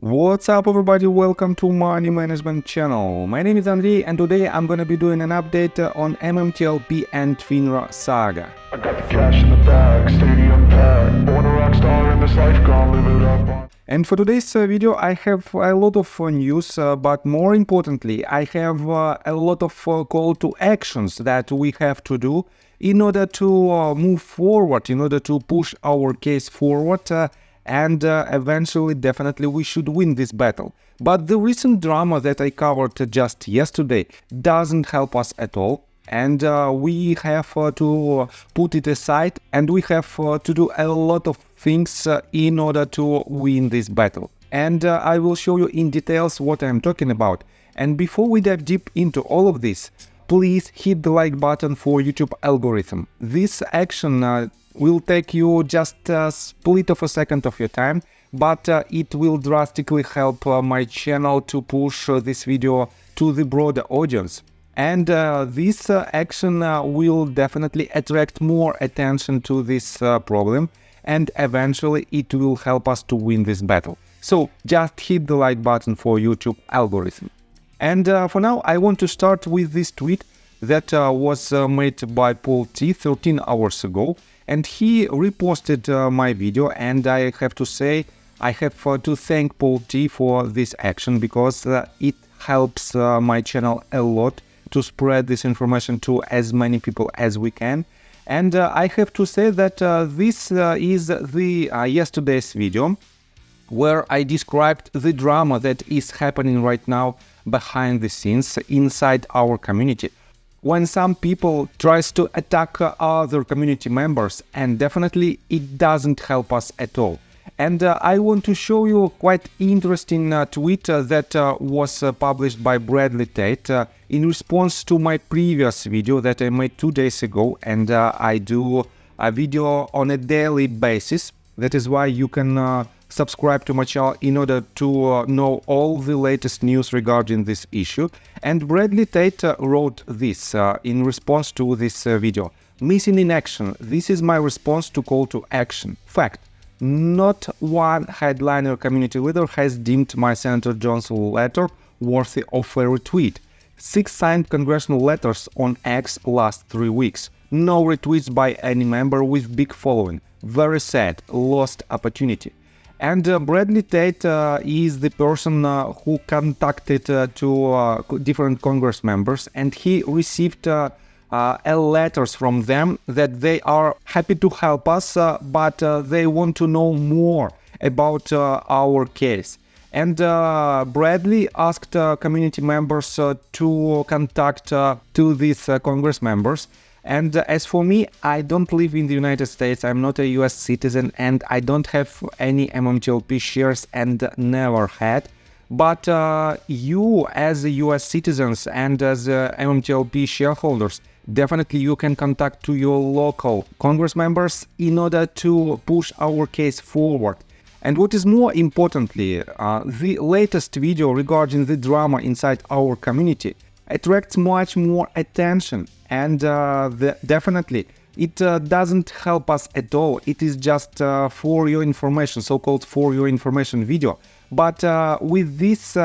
What's up everybody, welcome to Money Management channel. My name is Andrei and today I'm gonna be doing an update on MMTLP and FINRA saga. I got the cash in the bag, stadium packed, born a rock star in this life, gonna live it up. And for today's video I have a lot of news, but more importantly I have a lot of call to actions that we have to do in order to move forward, in order to push our case forward, and eventually definitely we should win this battle. But the recent drama that I covered just yesterday doesn't help us at all, and we have to put it aside, and we have to do a lot of things in order to win this battle. And I will show you in details what I'm talking about. And before we dive deep into all of this, please hit the like button for YouTube algorithm. This action will take you just a split of a second of your time, but it will drastically help my channel to push this video to the broader audience. And this action will definitely attract more attention to this problem, and eventually it will help us to win this battle. So just hit the like button for YouTube algorithm. And for now, I want to start with this tweet that was made by Paul T 13 hours ago. And he reposted my video, and I have to say I have to thank Paul T for this action, because it helps my channel a lot to spread this information to as many people as we can. And I have to say that this is the yesterday's video where I described the drama that is happening right now behind the scenes inside our community, when some people tries to attack other community members, and definitely it doesn't help us at all. And I want to show you quite interesting tweet that was published by Bradley Tate in response to my previous video that I made 2 days ago, and I do a video on a daily basis. That is why you can subscribe to my channel in order to know all the latest news regarding this issue. And Bradley Tate wrote this in response to this video. Missing in action. This is my response to call to action. Fact. Not one headliner community leader has deemed my Senator Johnson letter worthy of a retweet. 6 signed congressional letters on X last 3 weeks. No retweets by any member with big following. Very sad. Lost opportunity. And Bradley Tate is the person who contacted to different Congress members, and he received letters from them that they are happy to help us, but they want to know more about our case. And Bradley asked community members to contact to these Congress members. And as for me, I don't live in the United States, I'm not a US citizen, and I don't have any MMTLP shares and never had. But you as US citizens and as MMTLP shareholders, definitely you can contact to your local Congress members in order to push our case forward. And what is more importantly, the latest video regarding the drama inside our community attracts much more attention, and definitely it doesn't help us at all. It is just for your information, so-called for your information video. But with this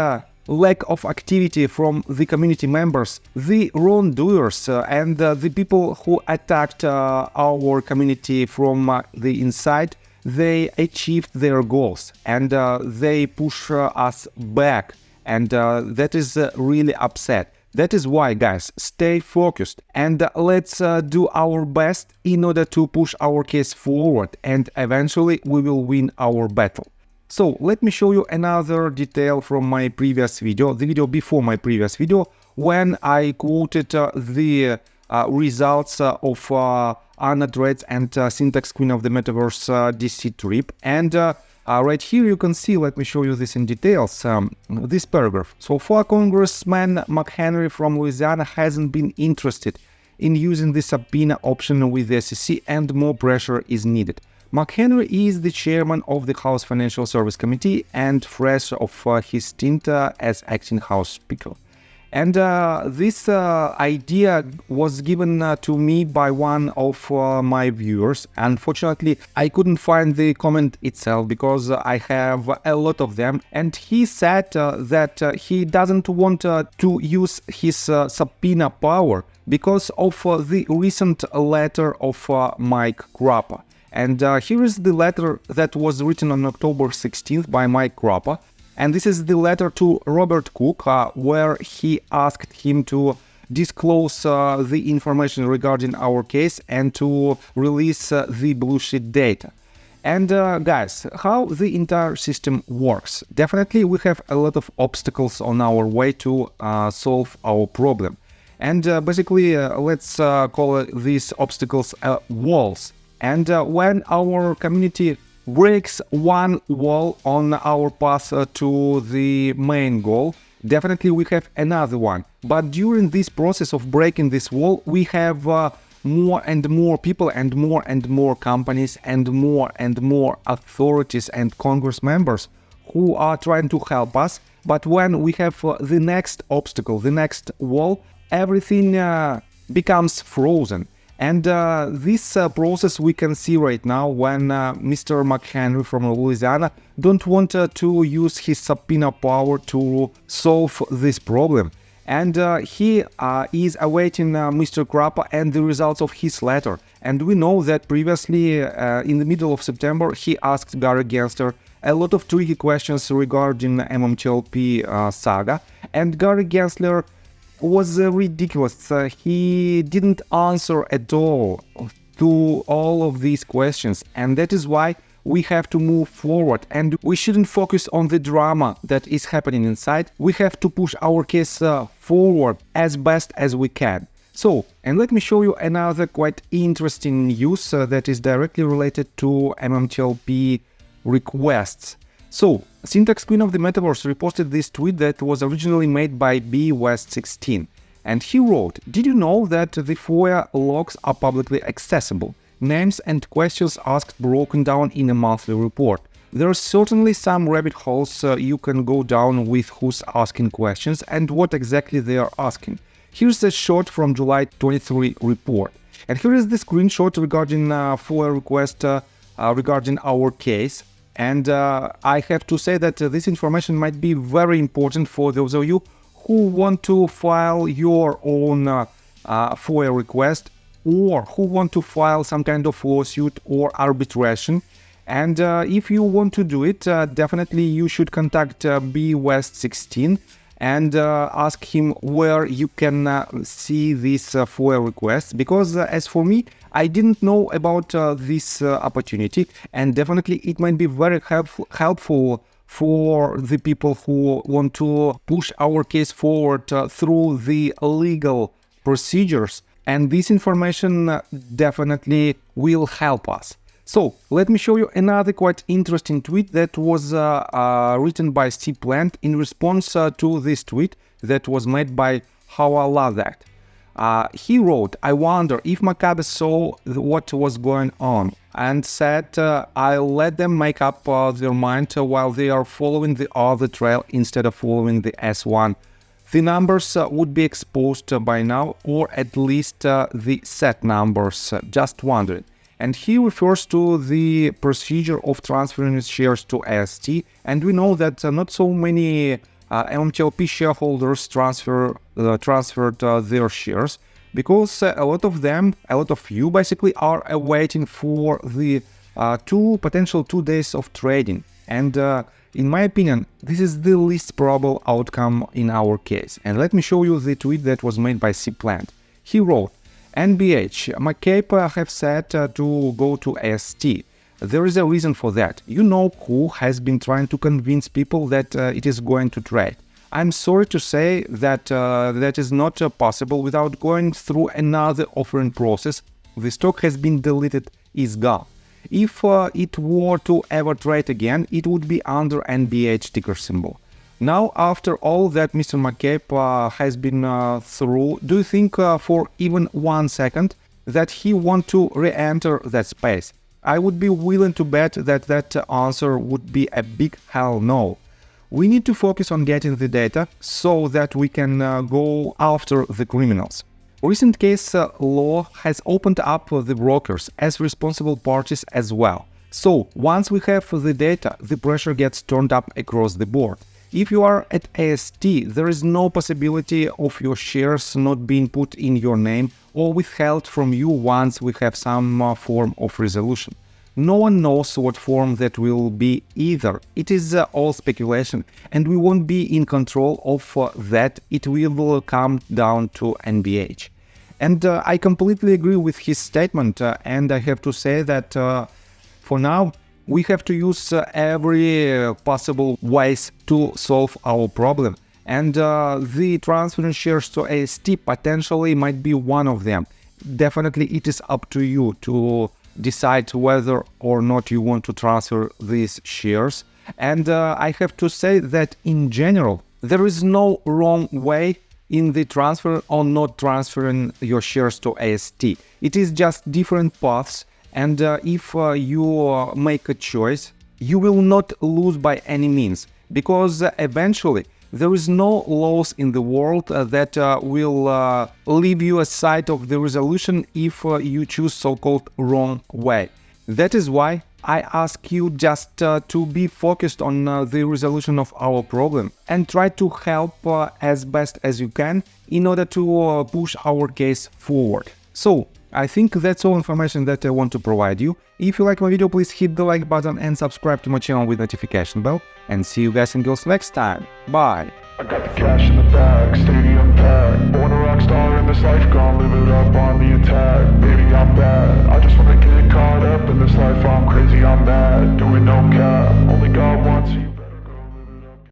lack of activity from the community members, the wrongdoers and the people who attacked our community from the inside, they achieved their goals, and they push us back, and that is really upset. That is why, guys, stay focused and let's do our best in order to push our case forward, and eventually we will win our battle. So let me show you another detail from my previous video, the video before my previous video, when I quoted the results of Anna Dreads and Syntax Queen of the Metaverse DC trip. And right here you can see, let me show you this in details, this paragraph. So far, Congressman McHenry from Louisiana hasn't been interested in using the subpoena option with the SEC, and more pressure is needed. McHenry is the chairman of the House Financial Service Committee and fresh of his stint as acting House Speaker. And this idea was given to me by one of my viewers. Unfortunately, I couldn't find the comment itself because I have a lot of them. And he said that he doesn't want to use his subpoena power because of the recent letter of Mike Crapo. And here is the letter that was written on October 16th by Mike Crapo. And this is the letter to Robert Cook, where he asked him to disclose the information regarding our case and to release the bullshit data. And guys, how the entire system works. Definitely we have a lot of obstacles on our way to solve our problem. And basically, let's call these obstacles walls. And when our community breaks one wall on our path to the main goal, definitely we have another one. But during this process of breaking this wall, we have more and more people and more companies and more authorities and Congress members who are trying to help us. But when we have the next obstacle, the next wall, everything becomes frozen. And this process we can see right now when Mr. McHenry from Louisiana don't want to use his subpoena power to solve this problem. And he is awaiting Mr. Crapo and the results of his letter. And we know that previously, in the middle of September, he asked Gary Gensler a lot of tricky questions regarding MMTLP saga. And Gary Gensler was ridiculous. He didn't answer at all to all of these questions, and that is why we have to move forward, and we shouldn't focus on the drama that is happening inside. We have to push our case forward as best as we can. So, and let me show you another quite interesting news that is directly related to MMTLP requests. So, Syntax Queen of the Metaverse reposted this tweet that was originally made by bwest16, and he wrote, "Did you know that the FOIA logs are publicly accessible? Names and questions asked broken down in a monthly report. There are certainly some rabbit holes you can go down with who's asking questions and what exactly they are asking. Here's a shot from July 23 report. And here is the screenshot regarding FOIA request regarding our case. And I have to say that this information might be very important for those of you who want to file your own FOIA request, or who want to file some kind of lawsuit or arbitration. And if you want to do it, definitely you should contact bwest16 and ask him where you can see this FOIA request, because as for me, I didn't know about this opportunity, and definitely it might be very helpful for the people who want to push our case forward through the legal procedures, and this information definitely will help us. So, let me show you another quite interesting tweet that was written by Steve Plant in response to this tweet that was made by Hawaladat. He wrote, "I wonder if Macabre saw what was going on and said, I'll let them make up their mind while they are following the other trail instead of following the S1. The numbers would be exposed by now, or at least the set numbers, just wondering." And he refers to the procedure of transferring shares to AST, and we know that not so many MMTLP shareholders transferred their shares, because a lot of them, a lot of you basically, are awaiting for the potential 2 days of trading. And in my opinion, this is the least probable outcome in our case. And let me show you the tweet that was made by C Plant. He wrote, "NBH, McCabe have said to go to AST. There is a reason for that. You know who has been trying to convince people that it is going to trade. I'm sorry to say that that is not possible without going through another offering process. The stock has been deleted, is gone. If it were to ever trade again, it would be under NBH ticker symbol. Now, after all that Mr. McCabe has been through, do you think for even 1 second that he want to re-enter that space? I would be willing to bet that that answer would be a big hell no. We need to focus on getting the data so that we can go after the criminals. Recent case law has opened up the brokers as responsible parties as well. So once we have the data, the pressure gets turned up across the board. If you are at AST, there is no possibility of your shares not being put in your name or withheld from you once we have some form of resolution. No one knows what form that will be either. It is all speculation, and we won't be in control of that. It will come down to NBH. And I completely agree with his statement, and I have to say that for now, we have to use every possible ways to solve our problem. And the transferring shares to AST potentially might be one of them. Definitely it is up to you to decide whether or not you want to transfer these shares. And I have to say that in general, there is no wrong way in the transfer or not transferring your shares to AST. It is just different paths. And if you make a choice, you will not lose by any means, because eventually there is no laws in the world that will leave you aside of the resolution if you choose so-called wrong way. That is why I ask you just to be focused on the resolution of our problem and try to help as best as you can in order to push our case forward. So, I think that's all information that I want to provide you. If you like my video, please hit the like button and subscribe to my channel with notification bell. And see you guys and girls next time. Bye! I got the cash in the bag, stadium packed.